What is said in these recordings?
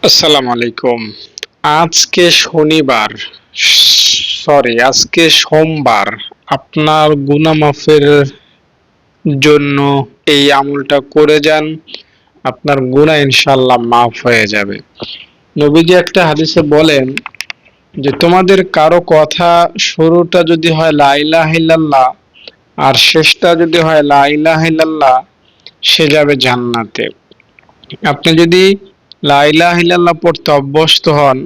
আসসালামু আলাইকুম। আজকে শনিবার, আজকে সোমবার। আপনার গুনাহ মাফের জন্য এই আমলটা করে যান, আপনার গুনাহ ইনশাআল্লাহ মাফ হয়ে যাবে। নবীজি একটা হাদিসে বলেন যে তোমাদের কারো কথা শুরুটা যদি হয় লা ইলাহা ইল্লাল্লাহ আর শেষটা যদি হয় লা ইলাহা ইল্লাল্লাহ, সে যাবে জান্নাতে। আপনি যদি লা ইলাহা ইল্লাল্লাহ পড়তে অভ্যস্ত হন,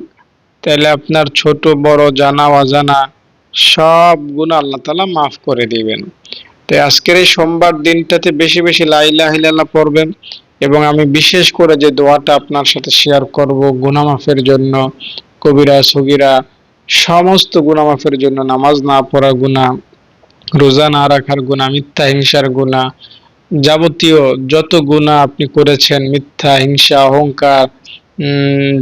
তাহলে আপনার ছোট বড় জানা অজানা সব গুনাহ আল্লাহ তাআলা মাফ করে দিবেন। তাই আজকের এই সোমবার দিনটাতে বেশি বেশি লা ইলাহা ইল্লাল্লাহ পড়বেন। এবং আমি বিশেষ করে যে দোয়াটা আপনার সাথে শেয়ার করব গুনাহ মাফের জন্য, কবিরা সগীরা সমস্ত গুনাহ মাফের জন্য, নামাজ না পড়া গুনাহ, রোজা না রাখার গুনাহ, মিথ্যা হিংসার গুনাহ, যাবতীয় যত গুনাহ আপনি করেছেন, মিথ্যা, হিংসা, অহংকার,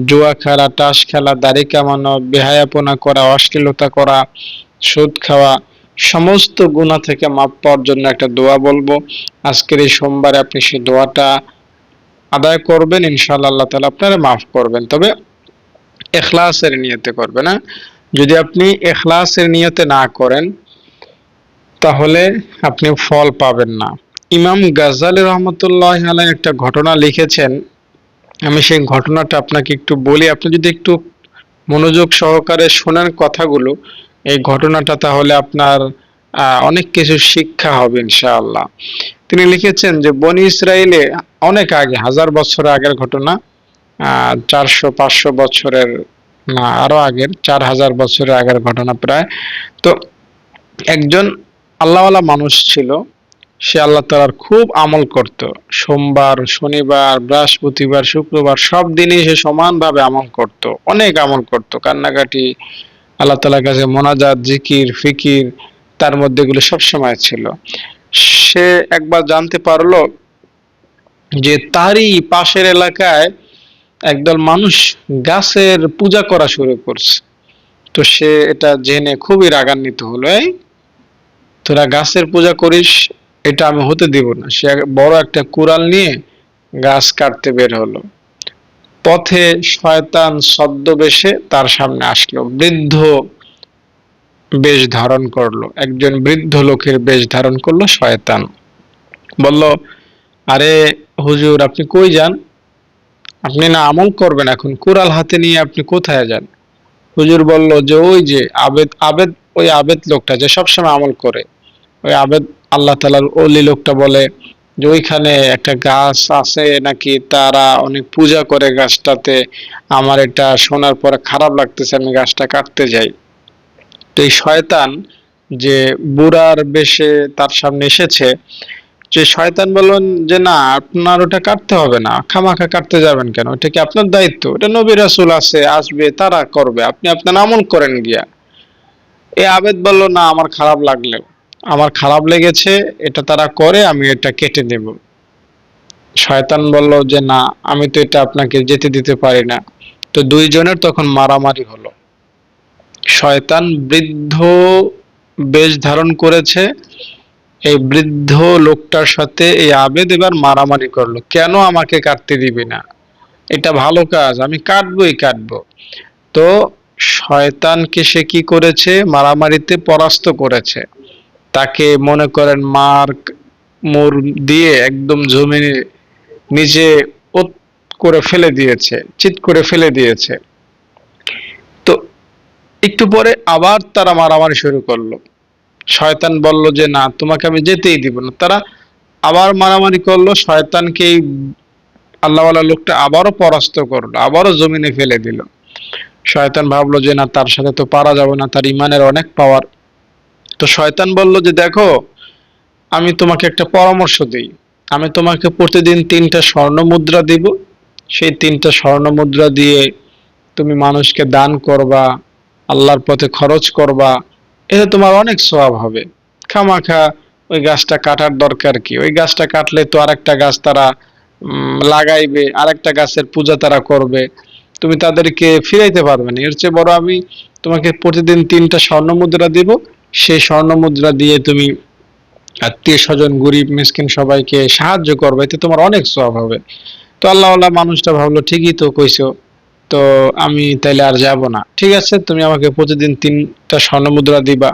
জুয়া খেলা, তাস খেলা, দাড়ি কামানো, বেহায়াপনা করা, অশ্লীলতা করা, সুদ খাওয়া, সমস্ত গুনাহ থেকে মাপ পাওয়ার জন্য একটা দোয়া বলবো। আজকের এই সোমবারে আপনি সেই দোয়াটা আদায় করবেন, ইনশাআল্লাহ আল্লাহ তাআলা আপনারে মাফ করবেন। তবে ইখলাসের নিয়তে করবেন। না, যদি আপনি ইখলাসের নিয়তে না করেন, তাহলে আপনি ফল পাবেন না। ইমাম গাজ্জালী রহমতুল্লাহ আলাইহি একটা ঘটনা লিখেছেন, আমি সেই ঘটনাটা আপনাকে একটু বলি। আপনি যদি একটু মনোযোগ সহকারে শোনেন কথাগুলো, এই ঘটনাটা, তাহলে আপনার অনেক কিছু শিক্ষা হবে ইনশাআল্লাহ। তিনি লিখেছেন যে বনি ইসরায়েলে অনেক আগে, 1000 বছর আগের ঘটনা, 400-500 বছরের, না আরো আগের, 4000 বছরের আগের ঘটনা প্রায়। তো একজন আল্লাহওয়ালা মানুষ ছিল, সে আল্লাহ তাআলার খুব আমল করত। সোমবার, শনিবার, বৃহস্পতিবার, শুক্রবার সব দিনই সে সমানভাবে আমল করত, অনেক আমল করত, কান্নাকাটি, আল্লাহ তাআলার কাছে মোনাজাত, জিকির, ফিকির, তার মধ্যে এগুলো সবসময় ছিল। সে একবার জানতে পারলো যে তারই পাশের এলাকায় একদল মানুষ গাছের পূজা করা শুরু করছে। তো সে এটা জেনে খুবই রাগান্বিত হলো। এই তোরা গাছের পূজা করিস, এটা আমি হতে দিব না। সে বড় একটা কুড়াল নিয়ে গাছ কাটতে বের হলো। পথে শয়তান ছদ্মবেশে তার সামনে আসলো, বৃদ্ধ বেশ ধারণ করলো, একজন বৃদ্ধ লোকের বেশ ধারণ করলো শয়তান। বলল, আরে হুজুর, আপনি কই যান? আপনি না আমল করবেন, এখন কুড়াল হাতে নিয়ে আপনি কোথায় যান? হুজুর বলল যে ওই যে আবেদ আবেদ ওই আবেদ লোকটা যে সবসময় আমল করে, ওই আবেদ আল্লাহ তাআলার ওলি লোকটা বলে যে ওইখানে একটা গাছ আছে নাকি, তারা অনেক পূজা করে গাছটাতে। আমার এটা শোনার পরে খারাপ লাগতেছে, আমি গাছটা কাটতে যাই। তো এই শয়তান যে বুড়ার বেশে তার সামনে এসেছে, যে শয়তান বললেন যে না, আপনার ওটা কাটতে হবে না, খামাখা কাটতে যাবেন কেন? এটা কি আপনার দায়িত্ব? এটা নবী রাসূল আছে, আসবে, তারা করবে, আপনি আপনার আমল করেন গিয়া। এই আবেদ বলল, না, আমার খারাপ লেগেছে, এটা তারা করে, আমি এটা কেটে নেব। শয়তান বলল যে না, আমি তো এটা আপনাকে যেতে দিতে পারি না। তো দুইজনের তখন মারামারি হলো। শয়তান বৃদ্ধ বেশ ধারণ করেছে, এই বৃদ্ধ লোকটার সাথে এই আবেদ এবার মারামারি করলো, কেন আমাকে কাটতে দিবি না, এটা ভালো কাজ, আমি কাটবই কাটবো। তো শয়তানকে সে কি করেছে, মারামারিতে পরাস্ত করেছে। তাকে মনে করেন মার মুর দিয়ে একদম জমিনে নিজে ওত করে ফেলে দিয়েছে, চিৎ করে ফেলে দিয়েছে। তো একটু পরে আবার তারা মারামারি শুরু করলো। শয়তান বলল যে না, তোমাকে আমি যেতেই দিব না। তারা আবার মারামারি করলো, শয়তানকে এই আল্লাহওয়ালা লোকটা আবারও পরাস্ত করলো, আবারও জমিনে ফেলে দিল। শয়তান ভাবলো যে না, তার সাথে তো পারা যাবে না, তার ইমানের অনেক পাওয়ার। তো শয়তান বলল যে দেখো, আমি তোমাকে একটা পরামর্শ দিই, আমি তোমাকে প্রতিদিন 3টা স্বর্ণ মুদ্রা দিব, সেই 3টা স্বর্ণ মুদ্রা দিয়ে তুমি মানুষকে দান করবা, আল্লাহর পথে খরচ করবা, এতে তোমার অনেক সওয়াব হবে। খামাখা ওই গাছটা কাটার দরকার কি? ওই গাছটা কাটলে তো আরেকটা গাছ তারা লাগাইবে, আরেকটা গাছের পূজা তারা করবে, তুমি তাদেরকে ফিরাইতে পারবে না। এর চেয়ে বড় আমি তোমাকে প্রতিদিন 3টা স্বর্ণ মুদ্রা দিব, সেই স্বর্ণ মুদ্রা দিয়ে তুমি আত্মীয় স্বজন, গরিব মিসকিন সবাইকে সাহায্য করবে, এতে তোমার অনেক সওয়াব হবে। তো আল্লাহওয়ালা মানুষটা ভাবলো, ঠিকই তো কইছো, তো আমি তাইলে আর যাব না। ঠিক আছে, তুমি আমাকে প্রতিদিন 3টা স্বর্ণ মুদ্রা দিবা।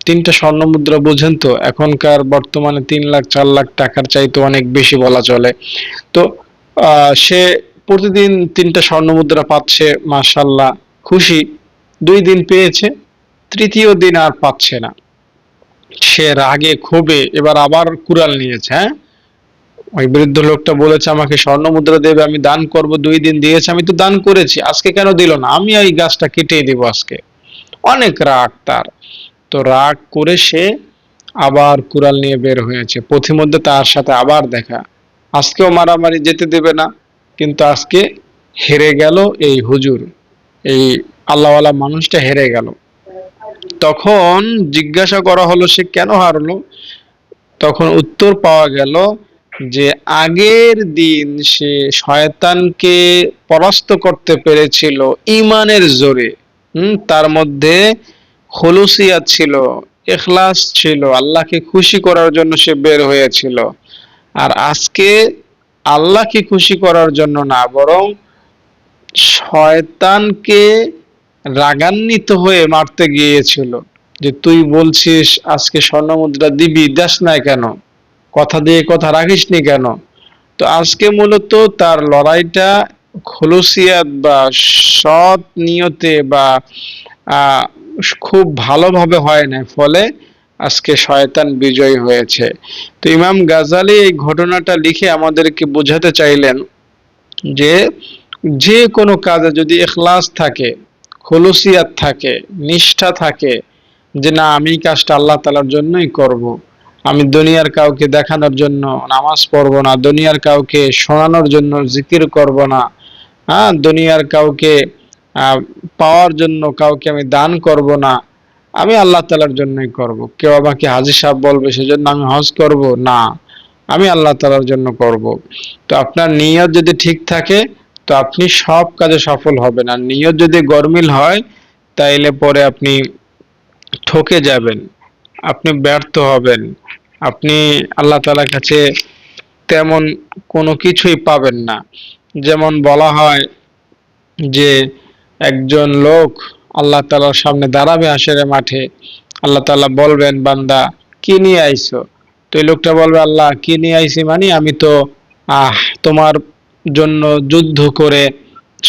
3টা স্বর্ণ মুদ্রা বুঝেন তো, এখনকার বর্তমানে 3 লাখ 4 লাখ টাকার চাইতে অনেক বেশি বলা চলে। তো সে প্রতিদিন 3টা স্বর্ণ মুদ্রা পাচ্ছে, মাশাআল্লাহ, খুশি। 2 দিন পেয়েছে, তৃতীয় দিন আর পাচ্ছে না। সে রাগে ক্ষোভে এবার আবার কুড়াল নিয়েছে। হ্যাঁ, ওই বৃদ্ধ লোকটা বলেছে আমাকে স্বর্ণ মুদ্রা দেবে, আমি দান করব, 2 দিন দিয়েছে, আমি তো দান করেছি, আজকে কেন দিল না, আমি এই গাছটা কেটেই দিব আজকে। অনেক রাগ তার। তো রাগ করে সে আবার কুড়াল নিয়ে বের হয়েছে। পথিমধ্যে তার সাথে আবার দেখা, আজকেও মারামারি, যেতে দেবে না। কিন্তু আজকে হেরে গেল এই হুজুর, এই আল্লাহওয়ালা মানুষটা হেরে গেল। তখন জিজ্ঞাসা করা হলো সে কেন হারলো। তখন উত্তর পাওয়া গেল যে আগের দিন সে শয়তানকে পরাস্ত করতে পেরেছিল ঈমানের জোরে। তার মধ্যে খুলুসিয়াত ছিল, ইখলাস ছিল, আল্লাহকে খুশি করার জন্য সে বের হয়েছিল। আর আজকে আল্লাহকে খুশি করার জন্য না, বরং শয়তানকে রাগান্বিত হয়ে মারতে গিয়েছিল। যে তুই বলছিস আজকে স্বর্ণ মুদ্রা দিবি, দেশ নাই কেন, কথা দিয়ে কথা রাখিসনি কেন। তো আজকে মূলত তার লড়াইটা খলুসিয়াত বা সৎ নিয়তে বা আহ, খুব ভালোভাবে হয় না, ফলে আজকে শয়তান বিজয়ী হয়েছে। তো ইমাম গাজালি এই ঘটনাটা লিখে আমাদেরকে বোঝাতে চাইলেন যে যে কোনো কাজে যদি ইখলাস থাকে, খলুসিয়াত থাকে, নিষ্ঠা থাকে, যে না আমি কাজটা আল্লাহ তাআলার জন্যই করব, আমি দুনিয়ার কাউকে দেখানোর জন্য নামাজ পড়ব না, দুনিয়ার কাউকে শোনানোর জন্য জিকির করব না, হ্যাঁ, দুনিয়ার কাউকে পাওয়ার জন্য কাউকে আমি দান করব না, আমি আল্লাহ তাআলার জন্যই করব। কেউ আমাকে হাজী সাহেব বলবে সেজন্য আমি হজ করব না, আমি আল্লাহ তাআলার জন্য করব। তো আপনার নিয়ত যদি ঠিক থাকে তো আপনি সব কাজে সফল হবেন। আর নিয়ত যদি গরমিল হয় তাইলে পরে আপনি ঠকে যাবেন, আপনি ব্যর্থ হবেন, আপনি আল্লাহ তাআলার কাছে তেমন কোনো কিছুই পাবেন না। যেমন বলা হয় যে একজন লোক আল্লাহ তাআলার সামনে দাঁড়াবে হাসরের মাঠে, আল্লাহ তাআলা বলবেন বান্দা কি নিয়ে আইছো। তো এই লোকটা বলবে আল্লাহ কি নিয়ে আইছি মানে আমি তো তোমার জন্য যুদ্ধ করে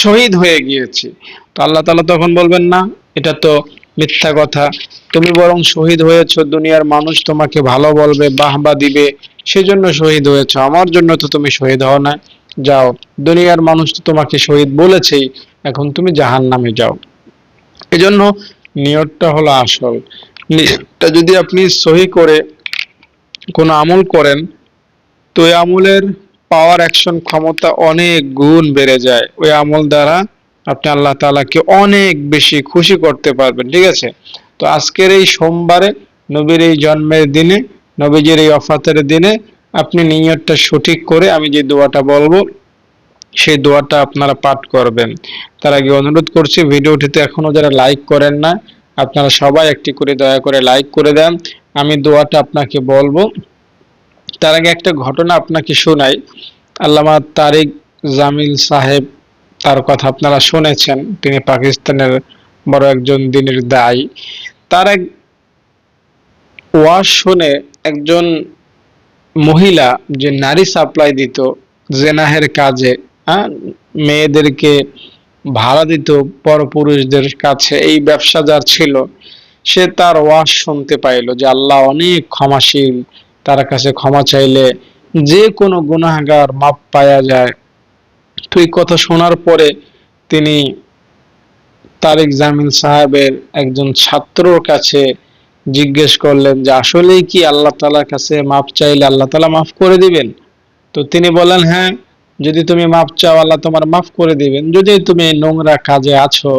শহীদ হয়ে গিয়েছি। তো আল্লাহ তাআলা তখন বলবেন না, এটা তো মিথ্যা কথা, তুমি বরং শহীদ হয়েছো, দুনিয়ার মানুষ তোমাকে ভালো বলবে, বাহবা দিবে, সেজন্য শহীদ হয়েছো, আমার জন্য তো তুমি শহীদ হও না। যাও, দুনিয়ার মানুষ তো তোমাকে শহীদ বলেছেই, এখন তুমি জাহান্নামে যাও। এজন্য নিয়তটা হলো আসল। নিয়তটা যদি আপনি সহি করে কোনো আমল করেন তো ওই আমলের পাওয়ার অ্যাকশন ক্ষমতা অনেক গুণ বেড়ে যায়। ওই আমল দ্বারা আপনি আল্লাহ তাআলাকে অনেক বেশি খুশি করতে পারবেন। ঠিক আছে, তো আজকের এই সোমবারে নবীর এই জন্মের দিনে, নবীজির এই ওফাতের দিনে আপনি নিয়তটা সঠিক করে আমি যে দোয়াটা বলবো সেই দোয়াটা আপনারা পাঠ করবেন। তার আগে অনুরোধ করছি, ভিডিওটিতে এখনো যারা লাইক করেন না আপনারা সবাই একটি করে দয়া করে লাইক করে দেন। আমি দোয়াটা আপনাকে বলবো, তার আগে একটা ঘটনা আপনাকে শোনাই। আল্লামা তারিক জামিল সাহেব, তার কথা আপনারা শুনেছেন, তিনি পাকিস্তানের বড় একজন দ্বীনের দায়ী। তার এক ওয়াজ শুনে একজন মহিলা যে নারী সাপ্লাই দিত জেনাহের কাজে, হ্যাঁ, মেয়েদেরকে ভাড়া দিত পরপুরুষদের কাছে, এই ব্যবসা যার ছিল, সে তার ওয়াজ শুনতে পাইল যে আল্লাহ অনেক ক্ষমাশীল, তার কাছে ক্ষমা চাইলে যে কোনো গুনাহগার মাপ পাওয়া যায়। তো এই কথা শোনার পরে তিনি তারিক জামিল সাহেবের একজন ছাত্রর কাছে জিজ্ঞেস করলেন যে আসলেই কি আল্লাহ তাআলার কাছে মাপ চাইলে আল্লাহ তাআলা মাফ করে দিবেন। তো তিনি বলেন হ্যাঁ, যদি তুমি মাপ চাও আল্লাহ তোমার মাফ করে দিবেন, যদি তুমি নোংরা কাজে আছো,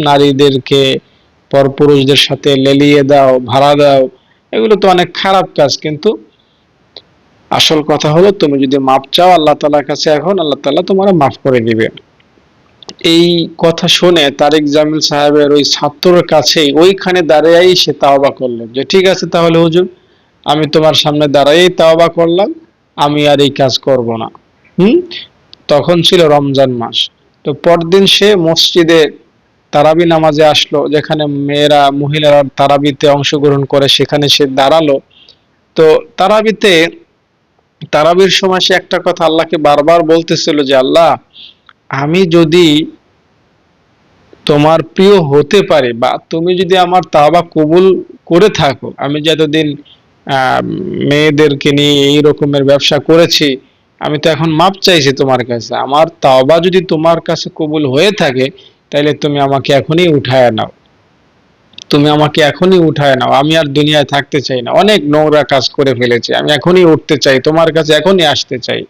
নারীদেরকে পরপুরুষদের সাথে লেলিয়ে দাও, ভাড়া দাও, এগুলো তো অনেক খারাপ কাজ, কিন্তু আসল কথা হলো তুমি যদি মাপ চাও আল্লাহ তাআলার কাছে, এখন আল্লাহ তাআলা তোমার মাফ করে দিবেন। এই কথা শুনে তারিক জামিল সাহেবের ওই ছাত্রের কাছেই ওইখানে দাঁড়িয়েই সে তাওবা করলেন যে ঠিক আছে তাহলে হুজুর, আমি তোমার সামনে দাঁড়াইয়েই তাওবা করলাম, আমি আর এই কাজ করব না। হুম তখন ছিল রমজান মাস। তো তো পরদিন সে মসজিদে তারাবি নামাজে আসলো, যেখানে মহিলারা তারাবিতে অংশগ্রহণ করে, সেখানে সে দাঁড়ালো। তো তারাবিতে তারাবির সময় সে একটা কথা আল্লাহকে বারবার বলতেছিল যে আল্লাহ, আমি যদি তোমার প্রিয় হতে পারি, বা তুমি যদি আমার তাওবা কবুল করে থাকো, আমি যে এতদিন আহ, মেয়েদেরকে নিয়ে এই রকমের ব্যবসা করেছি, আমি তো এখন মাপ চাইছি তোমার কাছে, আমার তাওবা যদি তোমার কাছে কবুল হয়ে থাকে, তাহলে তুমি আমাকে এখনই উঠায় নাও, তুমি আমাকে এখনই উঠায় নাও, আমি আর দুনিয়ায় থাকতে চাই না, অনেক নোংরা কাজ করে ফেলেছি, আমি এখনই উঠতে চাই, তোমার কাছে এখনই আসতে চাই।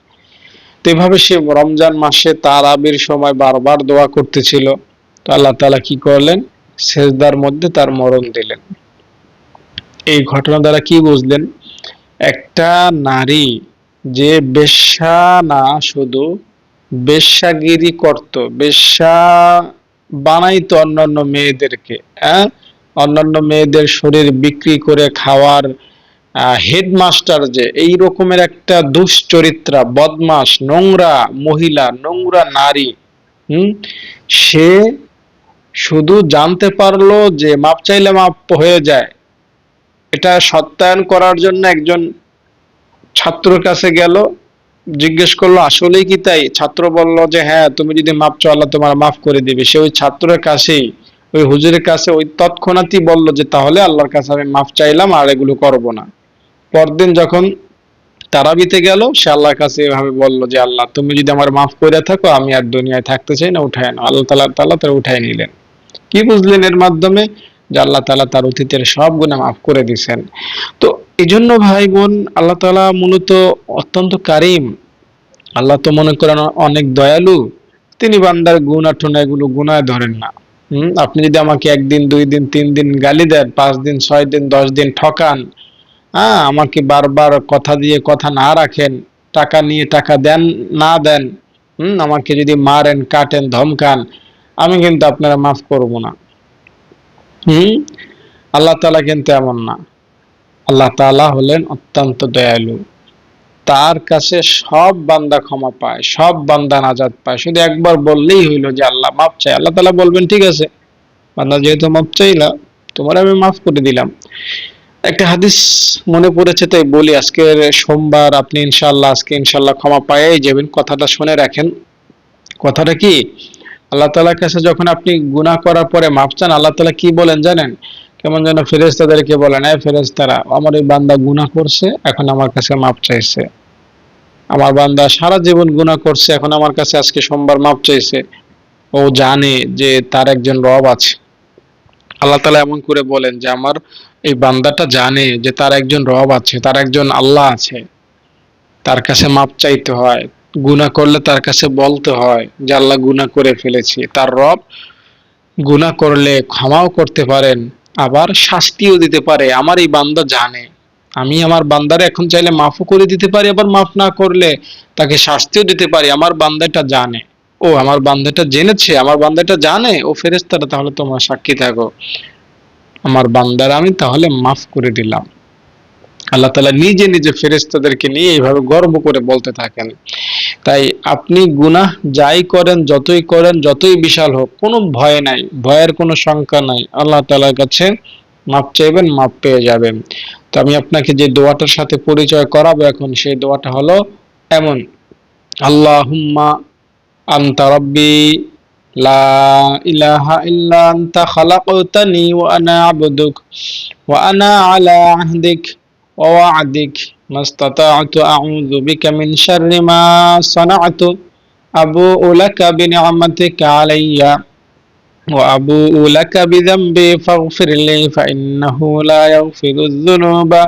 তো এভাবে সে রমজান মাসে তারাবির সময় বারবার দোয়া করতেছিল। তো আল্লাহ তাআলা কি করলেন, সেজদার মধ্যে তার মরণ দিলেন। এই ঘটনা দ্বারা কি বুঝলেন, একটা নারী যে বেশ্যা না শুধু বেশ্যাগিরি করত, বেশ্যা বানাইতো অন্যান্য মেয়েদেরকে, হ্যাঁ, অন্যান্য মেয়েদের শরীর বিক্রি করে খাওয়ার হেডমাস্টার, যে এই রকমের একটা দুশ্চরিত্রা, বদমাস, নোংরা মহিলা, নোংরা নারী, হুম, সে শুধু জানতে পারলো যে মাপ চাইলে মাপ হয়ে যায়, এটা সত্যায়ন করার জন্য একজন ছাত্রর কাছে গেল, জিজ্ঞেস করলো আসলেই কি তাই? ছাত্র বলল যে হ্যাঁ, তুমি যদি মাপ চাও আল্লাহ তোমার মাফ করে দিবে। সে ওই ছাত্রের কাছেই, ওই হুজুরের কাছে ওই তৎক্ষণাৎই বলল যে তাহলে আল্লাহর কাছে আমি মাফ চাইলাম, আর এগুলো করব না। পরদিন যখন তারাবিতে গেল, সে আল্লাহর কাছে এভাবে বলল যে আল্লাহ, তুমি যদি আমার মাফ করে থাকো, আমি আর দুনিয়ায় থাকতে চাই না, উঠায় নাও। আল্লাহ তাআলা তারা উঠায় নিলেন। কি বুঝলেন এর মাধ্যমে? যে আল্লাহ তাআলা তার অতীতের সব গুনাহ মাফ করে দিয়েছেন। তো এই জন্য ভাই বোন, আল্লাহ তাআলা মূলত অত্যন্ত কারিম। আল্লাহ তো মনে করেন অনেক দয়ালু, তিনি বান্দার গুনাহ টুনা এগুলো গুনায় ধরেন না। আপনি যদি আমাকে একদিন, 2 দিন, 3 দিন গালি দেন, 5 দিন, 6 দিন, 10 দিন ঠকান, হ্যাঁ, আমাকে বারবার কথা দিয়ে কথা না রাখেন, টাকা নিয়ে টাকা দেন না দেন, আমাকে যদি মারেন, কাটেন, ধমকান, আমি কিন্তু আপনারা মাফ করব না। হম আল্লাহ তাআলা কিন্তু এমন না। আল্লাহ তাআলা হলেন অত্যন্ত দয়ালু। তার কাছে সব বান্দা ক্ষমা পায়, সব বান্দা নাজাত পায়। শুধু একবার বললেই হইলো যে আল্লাহ মাফ চাই, আল্লাহ তাআলা বলবেন ঠিক আছে বান্দা, যেহেতু মাফ চাইলা, তোমার আমি মাফ করে দিলাম। একটা হাদিস মনে পড়েছে, তাই বলি। আজকের সোমবার, আপনি ইনশাআল্লাহ আজকে ইনশাআল্লাহ ক্ষমা পাইয়াই যাবেন। কথাটা শুনে রাখেন। কথাটা কি, আল্লাহ তাআলার কাছে যখন আপনি গুনাহ করার পরে মাফ চান, আল্লাহ তাআলা কি বলেন জানেন? কেমন যেন ফেরেশতাদেরকে বলেন, এই ফেরেশতারা, আমার এই বান্দা গুনাহ করছে, এখন আমার কাছে মাফ চাইছে। আমার বান্দা সারা জীবন গুনাহ করছে, এখন আমার কাছে আজকে সোমবার মাফ চাইছে। ও জানে যে তার একজন রব আছে। আল্লাহ তাআলা এমন করে বলেন যে আমার এই বান্দাটা জানে যে তার একজন রব আছে, তার একজন আল্লাহ আছে, তার কাছে মাপ চাইতে হয়। গুনাহ করলে তার কাছে বলতে হয় যে আল্লাহ গুনাহ করে ফেলেছি। তার রব গুনাহ করলে ক্ষমাও করতে পারেন, আবার শাস্তিও দিতে পারে। আমার এই বান্দা জানে, আমি আমার বান্দারে এখন চাইলে মাফও করে দিতে পারি, আবার মাফ না করলে তাকে শাস্তিও দিতে পারি। আমার বান্দাটা জানে। ও আমার বান্দাটা জেনেছে, আমার বান্দাটা জানে। ও ফেরেশতারা, তাহলে তোমরা সাক্ষী থাকো, আমার বান্দার আমি তাহলে মাফ করে দিলাম। আল্লাহ তাআলা নিজে নিজে ফেরেশতাদেরকে নিয়ে এইভাবে গর্ব করে বলতে থাকেন। তাই আপনি গুনাহ যাই করেন, যতই করেন, যতই বিশাল হোক, কোনো ভয় নাই, ভয়ের কোনো শঙ্কা নাই। আল্লাহ তাআলার কাছে মাপ চাইবেন, মাপ পেয়ে যাবেন। তো আমি আপনাকে যে দোয়াটার সাথে পরিচয় করাবো এখন, সেই দোয়াটা হলো এমন: আল্লাহুম্মা আনতা রাব্বি লা ইলাহা ইল্লা আনতা খালাকতানি ওয়া আনা আবদুক ওয়া আনা আলা আহদিক ওয়া ওয়া'দিক মাস্তাতা'তু আউযু বিকা মিন শাররি মা সানা'তু আবু'ু লাকা বিনি'মাতিকা আলাইয়া ওয়া আবু'ু লাকা বিযামবি ফাগফির লি ফাইন্নাহু লা ইয়াগফিরুয যুনুবা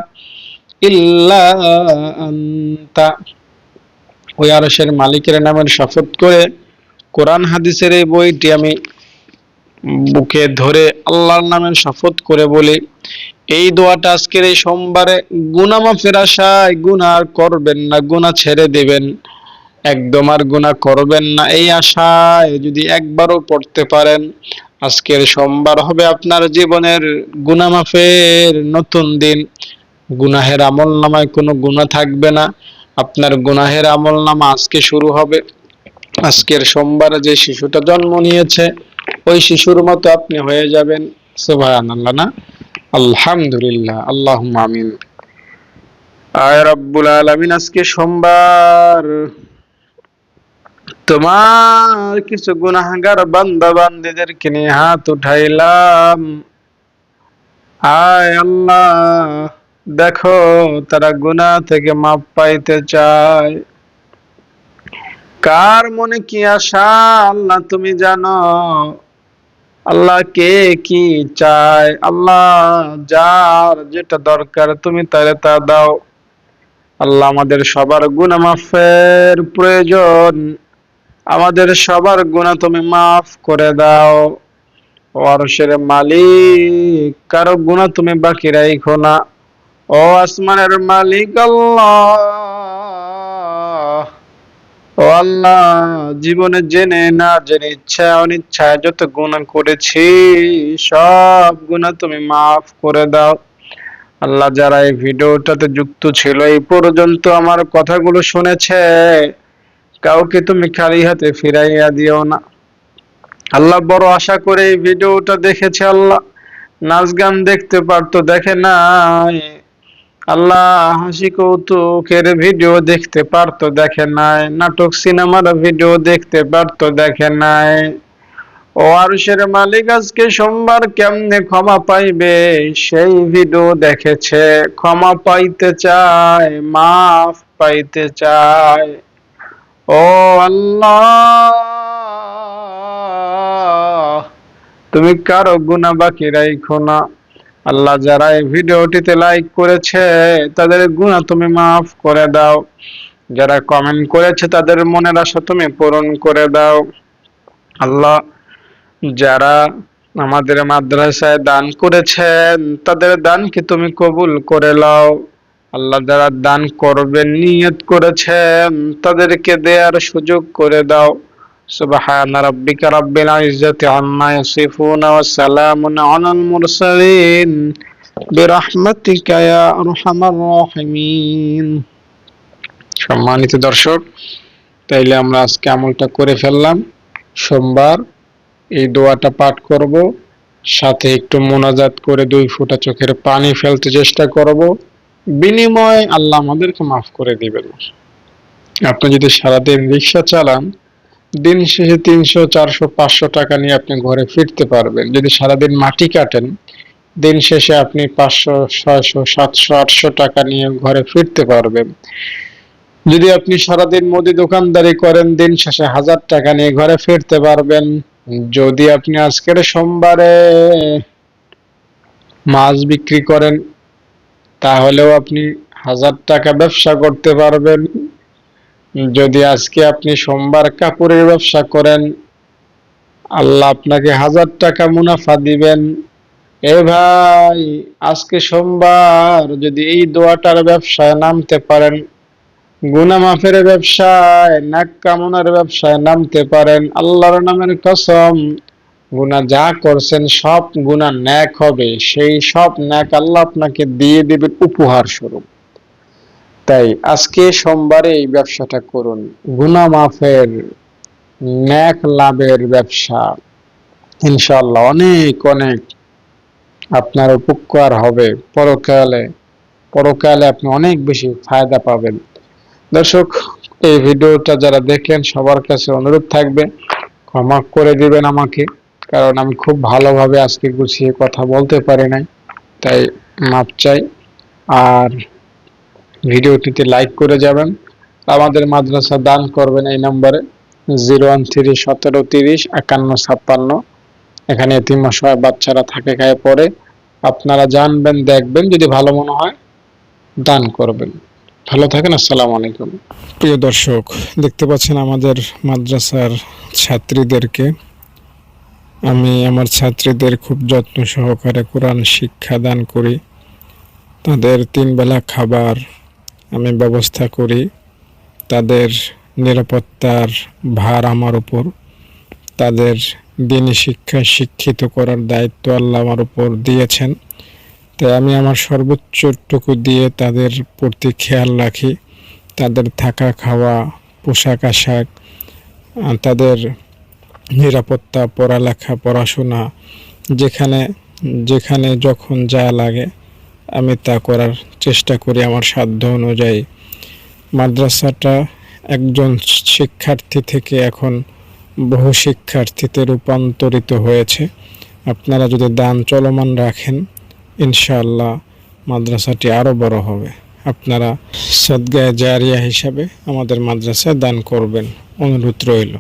ইল্লা আনতা। ওই আরশের মালিকের নামের শপথ করে কোরআন হাদিসের এই বইটি আমি বুকে ধরে আল্লাহর নামের শপথ করে বলি, এই দোয়াটা আজকের এই সোমবারে গুনাহ মাফের আশায়, গুনাহ আর করবেন না, গুনাহ ছেড়ে দেবেন, একদম আর গুনাহ করবেন না, এই আশায় যদি একবারও পড়তে পারেন, আজকের সোমবার হবে আপনার জীবনের গুনাহ মাফের নতুন দিন। গুনাহের আমলনামায় কোনো গুনাহ থাকবে না। আপনার গুনাহের আমলনামা আজকে শুরু হবে। আজকের সোমবারে যে শিশুটা জন্ম নিয়েছে ওই শিশুর মতো আপনি হয়ে যাবেন। সুবহানাল্লাহ, না আলহামদুলিল্লাহ, আল্লাহুম্মা আমিন। আয় রব্বুল আলামিন, আজকে সোমবার, তোমার কিছু গুনাহগার বান্দা বান্দীদেরকে নিয়ে হাত উঠাইলাম। আয় আল্লাহ, দেখো তারা গুনাহ থেকে মাপ পাইতে চায়। কার মনে কি আশা আল্লাহ তুমি জানো। আল্লাহ কে কি চায়, আল্লাহ যার যেটা দরকার তুমি তারে তা দাও। আল্লাহ আমাদের সবার গুনাহ মাফের প্রয়োজন, আমাদের সবার গুনাহ তুমি মাফ করে দাও। ও আরশের মালিক, কারো গুনাহ তুমি বাকি রাখো না। ও আসমানের মালিক আল্লাহ, ও আল্লাহ, জীবনে জেনে না জেনে ইচ্ছা অনিচ্ছায় যত গুনাহ করেছি সব গুনাহ তুমি মাফ করে দাও। আল্লাহ, যারা এই ভিডিওটাতে যুক্ত ছিল এই পর্যন্ত আমার কথাগুলো শুনেছে, কাউকে তুমি খালি হাতে ফিরাইয়া দিও না। আল্লাহ, বড় আশা করে এই ভিডিওটা দেখেছে, আল্লাহ নাচ গান দেখতে পারতো দেখে নাই, আল্লাহ হাসি কৌতুকের ভিডিও দেখতে পারতো দেখে নাই, নাটক সিনেমার ভিডিও দেখতে পারতো দেখে নাই। ও আরশের মালিক, আজকে সোমবার কেমনে ক্ষমা পাইবে সেই ভিডিও দেখেছে, ক্ষমা পাইতে চায়, মাফ পাইতে চায়। ও আল্লাহ, তুমি কারো গুনাহ বাকি রাখো না। আল্লাহ, যারা এই ভিডিওটিতে লাইক করেছে তাদের গুনাহ তুমি মাফ করে দাও। যারা কমেন্ট করেছে তাদের মনের আশা তুমি পূরণ করে দাও। আল্লাহ, যারা আমাদের মাদ্রাসায় দান করেছেন তাদের দানকে তুমি কবুল করে নাও। আল্লাহ, যারা দান করবেন নিয়ত করেছেন তাদেরকে দেয়ার সুযোগ করে দাও। সুবহান রাব্বিকা রাব্বিল ইজ্জাতি আম্মা ইয়াসিফুন ওয়া সালামুন আলাল মুরসালিন বিরহমাতিকা ইয়া আরহামার রাহিমিন। সম্মানিত দর্শক, তাইলে আমরা আজকে আমলটা করে ফেললাম। সোমবার এই দোয়াটা পাঠ করব, সাথে একটু মোনাজাত করে 2 ফোঁটা চোখের পানি ফেলতে চেষ্টা করব। বিনিময়ে আল্লাহ আমাদেরকে মাফ করে দিবেন। আপনি যদি সারাদিন রিক্সা চালান, দিন শেষে 300, 400, 500 টাকা নিয়ে আপনি ঘরে ফিরতে পারবেন। যদি সারাদিন মাটি কাটেন, দিন শেষে আপনি 500, 600, 700, 800 টাকা নিয়ে ঘরে ফিরতে পারবেন। যদি আপনি সারাদিন মুদি দোকানদারি করেন, দিন শেষে 1000 টাকা নিয়ে ঘরে ফিরতে পারবেন। যদি আপনি আজকের সোমবারে মাছ বিক্রি করেন, তাহলেও আপনি 1000 টাকা ব্যবসা করতে পারবেন। যদি আজকে আপনি সোমবার কাপড়ের ব্যবসা করেন, আল্লাহ আপনাকে 1000 টাকা মুনাফা দিবেন। এ ভাই, আজকে সোমবার যদি এই দোয়াটার ব্যবসায় নামতে পারেন, গুনাহ মাফের ব্যবসায়, নেক কামনার ব্যবসায় নামতে পারেন, আল্লাহর নামের কসম, গুনাহ যা করছেন সব গুনাহ নেক হবে। সেই সব নেক আল্লাহ আপনাকে দিয়ে দিবেন উপহার স্বরূপ। তাই আজকে সোমবারে এই ব্যবসাটা করুন, গুনাহ মাফের, নেক লাভের ব্যবসা। ইনশাআল্লাহ অনেক অনেক আপনার উপকার হবে। পরকালে আপনি অনেক বেশি ফায়দা পাবেন। দর্শক, এই ভিডিওটা যারা দেখলেন সবার কাছে অনুরোধ থাকবে ক্ষমা করে দিবেন আমাকে, কারণ আমি খুব ভালোভাবে আজকে গুছিয়ে কথা বলতে পারি নাই, তাই মাপ চাই। আর ভিডিওটিতে লাইক করে যাবেন, আমাদের মাদ্রাসা দান করবেন এই নম্বরে 01317305156। এখানে এতিম অসহায় বাচ্চারা থাকে, খায় পড়ে। আপনারা জানবেন, দেখবেন, যদি ভালো মনে হয় দান করবেন। ভালো থাকেন, আসসালামু আলাইকুম। প্রিয় দর্শক, দেখতে পাচ্ছেন আমাদের মাদ্রাসার ছাত্রীদেরকে। আমি আমার ছাত্রীদের খুব যত্ন সহকারে কোরআন শিক্ষা দান করি। তাদের 3 বেলা খাবার আমি ব্যবস্থা করি। তাদের নিরাপত্তার ভার আমার উপর। তাদের দিনী শিক্ষায় শিক্ষিত করার দায়িত্ব আল্লাহ আমার উপর দিয়েছেন। তাই আমি আমার সর্বোচ্চটুকু দিয়ে তাদের প্রতি খেয়াল রাখি। তাদের থাকা, খাওয়া, পোশাক আশাক, তাদের নিরাপত্তা, পড়ালেখা, পড়াশোনা যেখানে যেখানে যখন যা লাগে আমি তা করার চেষ্টা করি আমার সাধ্য অনুযায়ী। মাদ্রাসাটা একজন শিক্ষার্থী থেকে এখন বহু শিক্ষার্থীতে রূপান্তরিত হয়েছে। আপনারা যদি দান চলমান রাখেন, ইনশাআল্লাহ মাদ্রাসাটি আরও বড় হবে। আপনারা সদগায়ে জারিয়া হিসাবে আমাদের মাদ্রাসায় দান করবেন, অনুরোধ রইল।